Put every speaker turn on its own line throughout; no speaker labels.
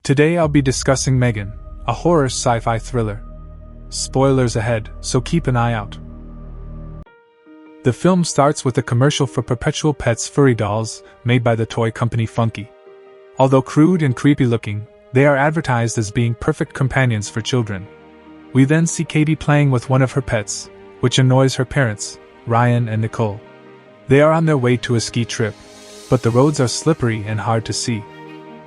Today I'll be discussing Megan, a horror sci-fi thriller. Spoilers ahead, so keep an eye out. The film starts with a commercial for Perpetual Pets furry dolls, made by the toy company Funky. Although crude and creepy looking, they are advertised as being perfect companions for children. We then see Cady playing with one of her pets, which annoys her parents, Ryan and Nicole. They are on their way to a ski trip, but the roads are slippery and hard to see.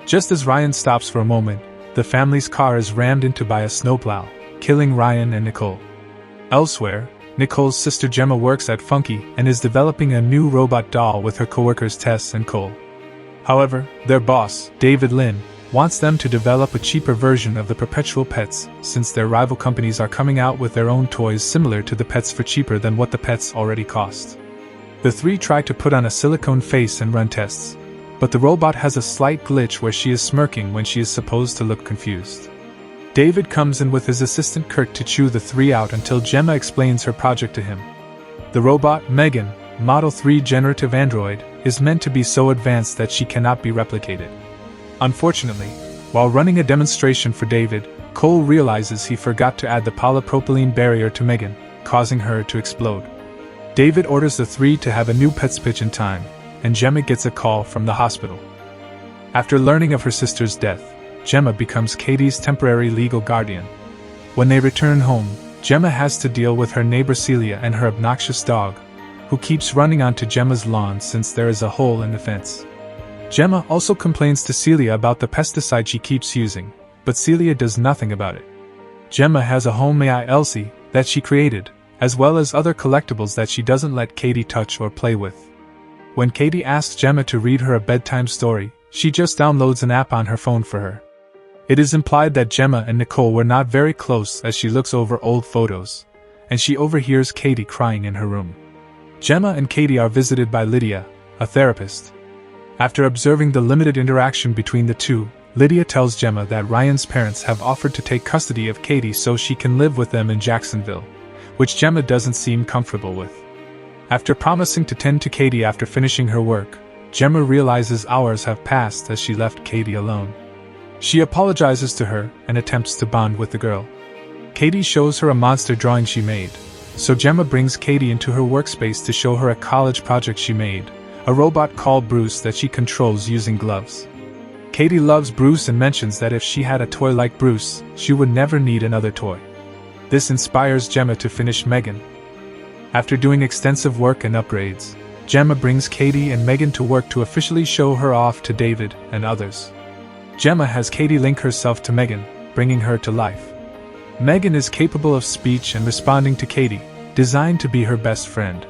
Just as Ryan stops for a moment, the family's car is rammed into by a snowplow, killing Ryan and Nicole. Elsewhere, Nicole's sister Gemma works at Funky and is developing a new robot doll with her coworkers Tess and Cole. However, their boss, David Lynn, wants them to develop a cheaper version of the Perpetual Pets, since their rival companies are coming out with their own toys similar to the pets for cheaper than what the pets already cost. The three try to put on a silicone face and run tests, but the robot has a slight glitch where she is smirking when she is supposed to look confused. David comes in with his assistant Kurt to chew the three out until Gemma explains her project to him. The robot, Megan, Model 3 generative android, is meant to be so advanced that she cannot be replicated. Unfortunately, while running a demonstration for David, Cole realizes he forgot to add the polypropylene barrier to Megan, causing her to explode. David orders the three to have a new pet pitch in time, and Gemma gets a call from the hospital. After learning of her sister's death, Gemma becomes Cady's temporary legal guardian. When they return home, Gemma has to deal with her neighbor Celia and her obnoxious dog, who keeps running onto Gemma's lawn since there is a hole in the fence. Gemma also complains to Celia about the pesticide she keeps using, but Celia does nothing about it. Gemma has a home Elsie that she created, as well as other collectibles that she doesn't let Cady touch or play with. When Cady asks Gemma to read her a bedtime story, she just downloads an app on her phone for her. It is implied that Gemma and Nicole were not very close as she looks over old photos, and she overhears Cady crying in her room. Gemma and Cady are visited by Lydia, a therapist. After observing the limited interaction between the two, Lydia tells Gemma that Ryan's parents have offered to take custody of Cady so she can live with them in Jacksonville, which Gemma doesn't seem comfortable with. After promising to tend to Cady after finishing her work, Gemma realizes hours have passed as she left Cady alone. She apologizes to her and attempts to bond with the girl. Cady shows her a monster drawing she made, so Gemma brings Cady into her workspace to show her a college project she made, a robot called Bruce that she controls using gloves. Cady loves Bruce and mentions that if she had a toy like Bruce, she would never need another toy. This inspires Gemma to finish Megan. After doing extensive work and upgrades, Gemma brings Cady and Megan to work to officially show her off to David and others. Gemma has Cady link herself to Megan, bringing her to life. Megan is capable of speech and responding to Cady, designed to be her best friend.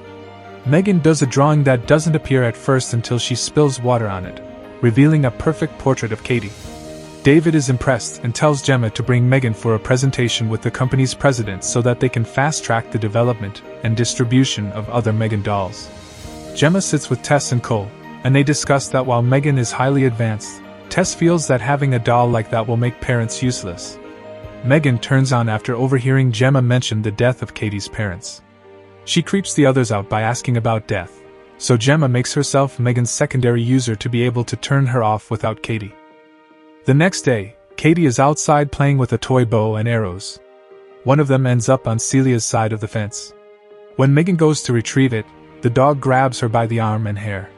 Megan does a drawing that doesn't appear at first until she spills water on it, revealing a perfect portrait of Cady. David is impressed and tells Gemma to bring Megan for a presentation with the company's president so that they can fast-track the development and distribution of other Megan dolls. Gemma sits with Tess and Cole, and they discuss that while Megan is highly advanced, Tess feels that having a doll like that will make parents useless. Megan turns on after overhearing Gemma mention the death of Cady's parents. She creeps the others out by asking about death, so Gemma makes herself Megan's secondary user to be able to turn her off without Cady. The next day, Cady is outside playing with a toy bow and arrows. One of them ends up on Celia's side of the fence. When Megan goes to retrieve it, the dog grabs her by the arm and hair.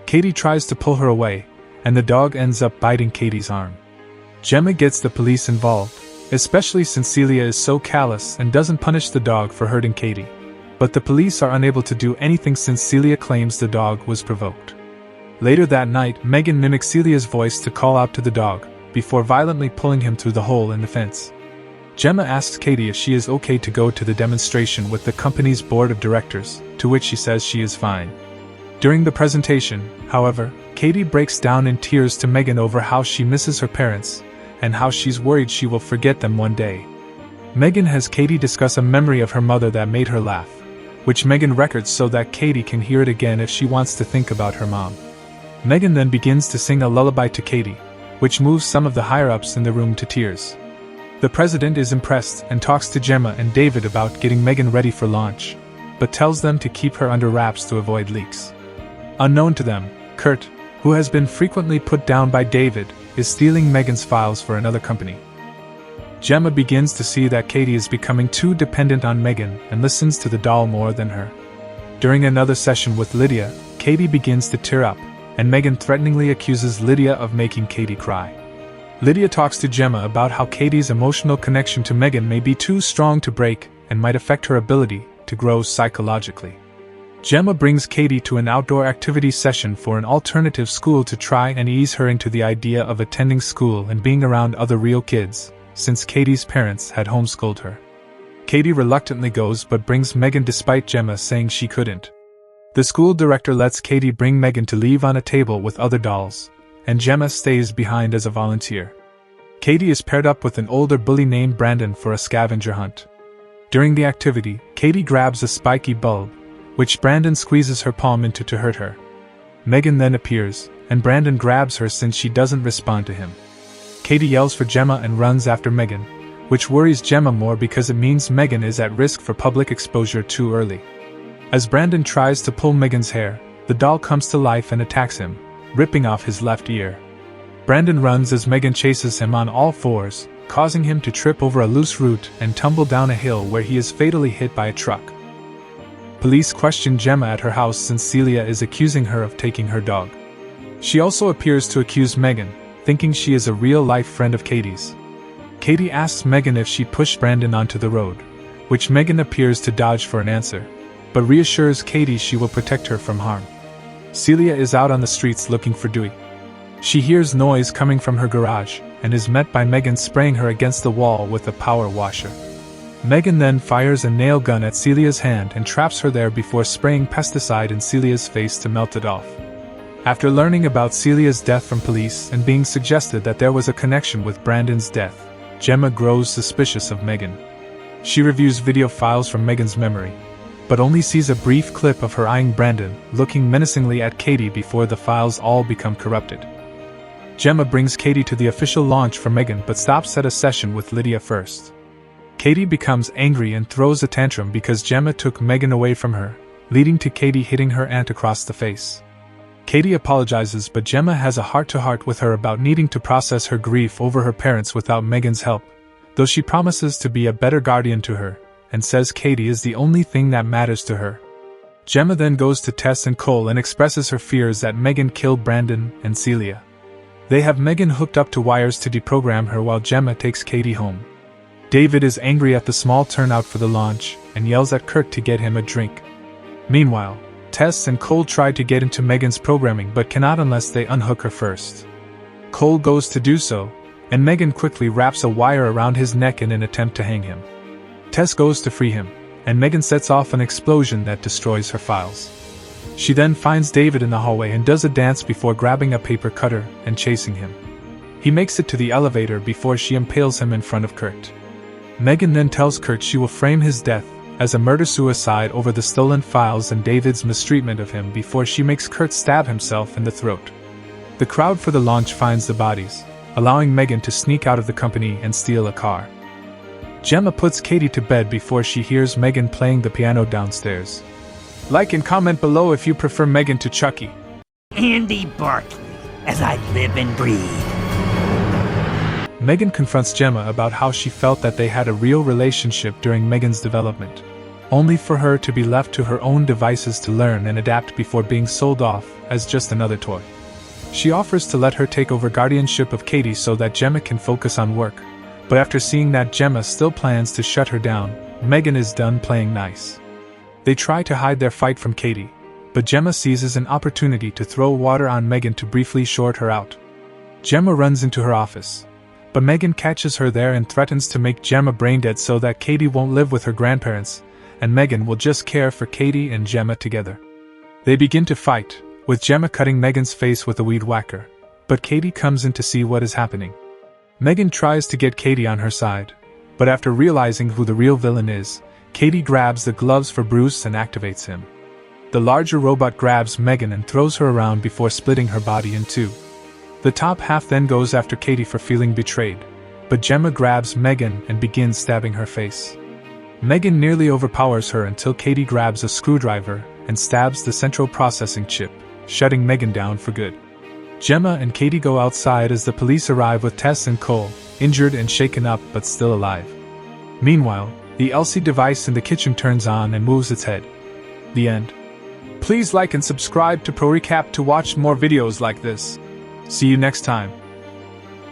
Cady tries to pull her away, and the dog ends up biting Cady's arm. Gemma gets the police involved, especially since Celia is so callous and doesn't punish the dog for hurting Cady. But the police are unable to do anything since Celia claims the dog was provoked. Later that night, Megan mimics Celia's voice to call out to the dog, before violently pulling him through the hole in the fence. Gemma asks Cady if she is okay to go to the demonstration with the company's board of directors, to which she says she is fine. During the presentation, however, Cady breaks down in tears to Megan over how she misses her parents, and how she's worried she will forget them one day. Megan has Cady discuss a memory of her mother that made her laugh, which Megan records so that Cady can hear it again if she wants to think about her mom. Megan then begins to sing a lullaby to Cady, which moves some of the higher-ups in the room to tears. The president is impressed and talks to Gemma and David about getting Megan ready for launch, but tells them to keep her under wraps to avoid leaks. Unknown to them, Kurt, who has been frequently put down by David, is stealing Megan's files for another company. Gemma begins to see that Cady is becoming too dependent on Megan and listens to the doll more than her. During another session with Lydia, Cady begins to tear up, and Megan threateningly accuses Lydia of making Cady cry. Lydia talks to Gemma about how Cady's emotional connection to Megan may be too strong to break and might affect her ability to grow psychologically. Gemma brings Cady to an outdoor activity session for an alternative school to try and ease her into the idea of attending school and being around other real kids, since Cady's parents had homeschooled her. Cady reluctantly goes but brings Megan despite Gemma saying she couldn't. The school director lets Cady bring Megan to leave on a table with other dolls, and Gemma stays behind as a volunteer. Cady is paired up with an older bully named Brandon for a scavenger hunt. During the activity, Cady grabs a spiky bulb, which Brandon squeezes her palm into to hurt her. Megan then appears, and Brandon grabs her since she doesn't respond to him. Cady yells for Gemma and runs after Megan, which worries Gemma more because it means Megan is at risk for public exposure too early. As Brandon tries to pull Megan's hair, the doll comes to life and attacks him, ripping off his left ear. Brandon runs as Megan chases him on all fours, causing him to trip over a loose root and tumble down a hill where he is fatally hit by a truck. Police question Gemma at her house since Celia is accusing her of taking her dog. She also appears to accuse Megan, thinking she is a real-life friend of Cady's. Cady asks Megan if she pushed Brandon onto the road, which Megan appears to dodge for an answer, but reassures Cady she will protect her from harm. Celia is out on the streets looking for Dewey. She hears noise coming from her garage, and is met by Megan spraying her against the wall with a power washer. Megan then fires a nail gun at Celia's hand and traps her there before spraying pesticide in Celia's face to melt it off. After learning about Celia's death from police and being suggested that there was a connection with Brandon's death, Gemma grows suspicious of Megan. She reviews video files from Megan's memory, but only sees a brief clip of her eyeing Brandon, looking menacingly at Cady before the files all become corrupted. Gemma brings Cady to the official launch for Megan but stops at a session with Lydia first. Cady becomes angry and throws a tantrum because Gemma took Megan away from her, leading to Cady hitting her aunt across the face. Cady apologizes but Gemma has a heart-to-heart with her about needing to process her grief over her parents without Megan's help, though she promises to be a better guardian to her, and says Cady is the only thing that matters to her. Gemma then goes to Tess and Cole and expresses her fears that Megan killed Brandon and Celia. They have Megan hooked up to wires to deprogram her while Gemma takes Cady home. David is angry at the small turnout for the launch and yells at Kurt to get him a drink. Meanwhile, Tess and Cole try to get into Megan's programming but cannot unless they unhook her first. Cole goes to do so, and Megan quickly wraps a wire around his neck in an attempt to hang him. Tess goes to free him, and Megan sets off an explosion that destroys her files. She then finds David in the hallway and does a dance before grabbing a paper cutter and chasing him. He makes it to the elevator before she impales him in front of Kurt. Megan then tells Kurt she will frame his death as a murder-suicide over the stolen files and David's mistreatment of him before she makes Kurt stab himself in the throat. The crowd for the launch finds the bodies, allowing Megan to sneak out of the company and steal a car. Gemma puts Cady to bed before she hears Megan playing the piano downstairs. Like and comment below if you prefer Megan to Chucky.
Andy Barkley, as I live and breathe.
Megan confronts Gemma about how she felt that they had a real relationship during Megan's development, only for her to be left to her own devices to learn and adapt before being sold off as just another toy. She offers to let her take over guardianship of Cady so that Gemma can focus on work, but after seeing that Gemma still plans to shut her down, Megan is done playing nice. They try to hide their fight from Cady, but Gemma seizes an opportunity to throw water on Megan to briefly short her out. Gemma runs into her office, but Megan catches her there and threatens to make Gemma brain dead so that Cady won't live with her grandparents, and Megan will just care for Cady and Gemma together. They begin to fight, with Gemma cutting Megan's face with a weed whacker, but Cady comes in to see what is happening. Megan tries to get Cady on her side, but after realizing who the real villain is, Cady grabs the gloves for Bruce and activates him. The larger robot grabs Megan and throws her around before splitting her body in two. The top half then goes after Cady for feeling betrayed, but Gemma grabs Megan and begins stabbing her face. Megan nearly overpowers her until Cady grabs a screwdriver and stabs the central processing chip, shutting Megan down for good. Gemma and Cady go outside as the police arrive with Tess and Cole, injured and shaken up but still alive. Meanwhile, the LC device in the kitchen turns on and moves its head. The end. Please like and subscribe to ProRecap to watch more videos like this. See you next time.